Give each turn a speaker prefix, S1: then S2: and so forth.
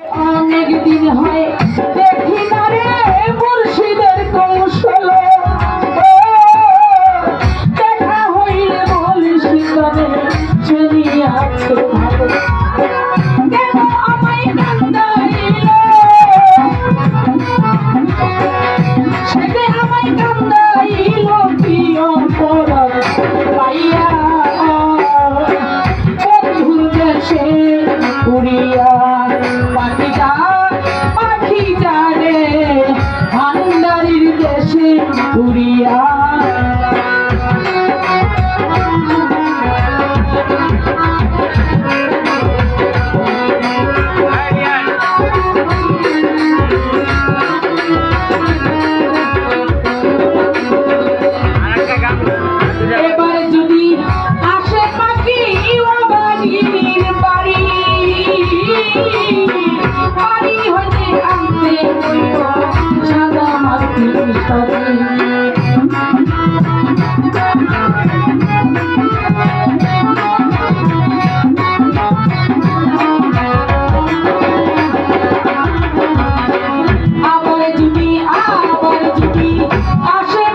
S1: অনেক দিন হয় দেখি না রে মুর্শিদের কৌশল, দেখা হইলে বলিস তবে চলি আছে ভালো। কেন আমায় কান্দাইল, সেটা আমায় কান্দাইল কি অপরাধ পাইয়া বন্ধুর দেশে উড়িয়া। পাখি জানে ভান্ডারির দেশে উড়িয়া। এবার যদি আসে পাখি বাড়ির বাড়ি, বাড়ি হতে আনতে সাদা মাটির